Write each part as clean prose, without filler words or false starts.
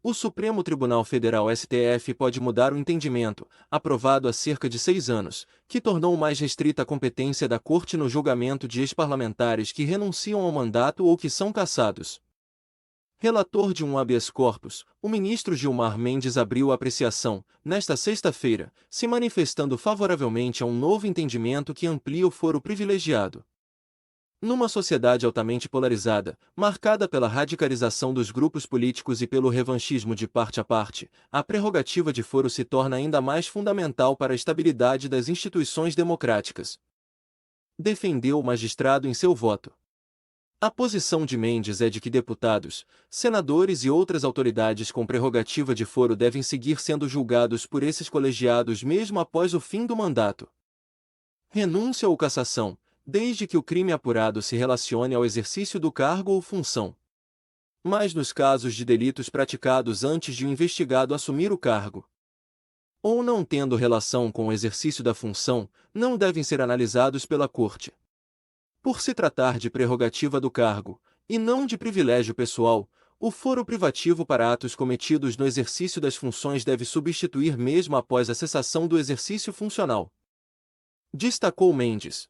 O Supremo Tribunal Federal STF pode mudar o entendimento, aprovado há cerca de 6 anos, que tornou mais restrita a competência da Corte no julgamento de ex-parlamentares que renunciam ao mandato ou que são cassados. Relator de um habeas corpus, o ministro Gilmar Mendes abriu a apreciação, nesta sexta-feira, se manifestando favoravelmente a um novo entendimento que amplia o foro privilegiado. Numa sociedade altamente polarizada, marcada pela radicalização dos grupos políticos e pelo revanchismo de parte a parte, a prerrogativa de foro se torna ainda mais fundamental para a estabilidade das instituições democráticas. Defendeu o magistrado em seu voto. A posição de Mendes é de que deputados, senadores e outras autoridades com prerrogativa de foro devem seguir sendo julgados por esses colegiados mesmo após o fim do mandato. Renúncia ou cassação, desde que o crime apurado se relacione ao exercício do cargo ou função. Mas nos casos de delitos praticados antes de o investigado assumir o cargo, ou não tendo relação com o exercício da função, não devem ser analisados pela Corte. Por se tratar de prerrogativa do cargo, e não de privilégio pessoal, o foro privativo para atos cometidos no exercício das funções deve substituir mesmo após a cessação do exercício funcional. Destacou Mendes.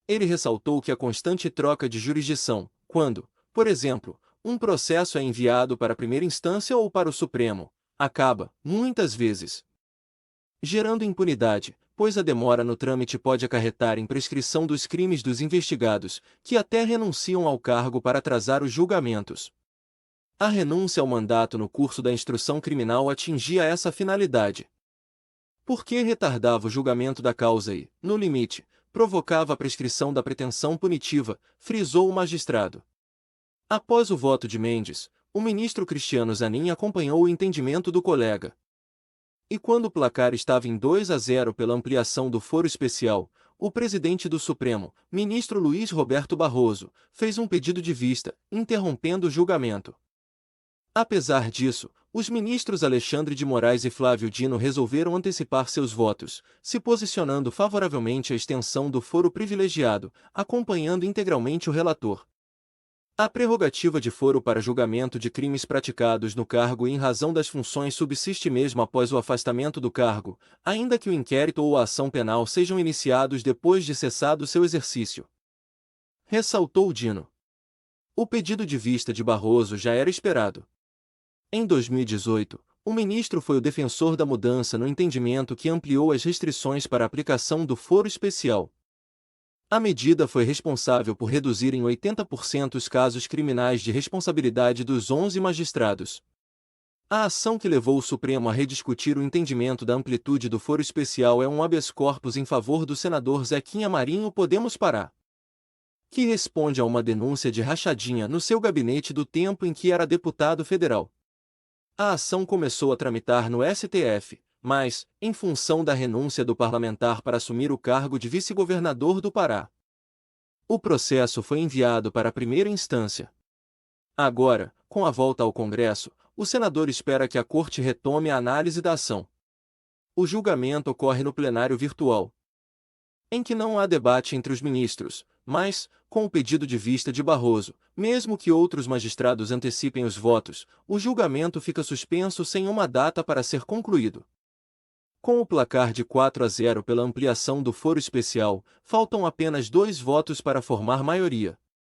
Ele ressaltou que a constante troca de jurisdição, quando, por exemplo, um processo é enviado para a primeira instância ou para o Supremo, acaba, muitas vezes, gerando impunidade, pois a demora no trâmite pode acarretar em prescrição dos crimes dos investigados, que até renunciam ao cargo para atrasar os julgamentos. A renúncia ao mandato no curso da instrução criminal atingia essa finalidade, porque retardava o julgamento da causa e, no limite, provocava a prescrição da pretensão punitiva, frisou o magistrado. Após o voto de Mendes, o ministro Cristiano Zanin acompanhou o entendimento do colega. E quando o placar estava em 2-0 pela ampliação do foro especial, o presidente do Supremo, ministro Luiz Roberto Barroso, fez um pedido de vista, interrompendo o julgamento. Apesar disso, os ministros Alexandre de Moraes e Flávio Dino resolveram antecipar seus votos, se posicionando favoravelmente à extensão do foro privilegiado, acompanhando integralmente o relator. A prerrogativa de foro para julgamento de crimes praticados no cargo e em razão das funções subsiste mesmo após o afastamento do cargo, ainda que o inquérito ou a ação penal sejam iniciados depois de cessado seu exercício. Ressaltou Dino. O pedido de vista de Barroso já era esperado. Em 2018, o ministro foi o defensor da mudança no entendimento que ampliou as restrições para a aplicação do foro especial. A medida foi responsável por reduzir em 80% os casos criminais de responsabilidade dos 11 magistrados. A ação que levou o Supremo a rediscutir o entendimento da amplitude do foro especial é um habeas corpus em favor do senador Zequinha Marinho Podemos Pará, que responde a uma denúncia de rachadinha no seu gabinete do tempo em que era deputado federal. A ação começou a tramitar no STF, mas, em função da renúncia do parlamentar para assumir o cargo de vice-governador do Pará, o processo foi enviado para a primeira instância. Agora, com a volta ao Congresso, o senador espera que a Corte retome a análise da ação. O julgamento ocorre no plenário virtual, em que não há debate entre os ministros, mas, com o pedido de vista de Barroso, mesmo que outros magistrados antecipem os votos, o julgamento fica suspenso sem uma data para ser concluído. Com o placar de 4-0 pela ampliação do foro especial, faltam apenas 2 votos para formar maioria.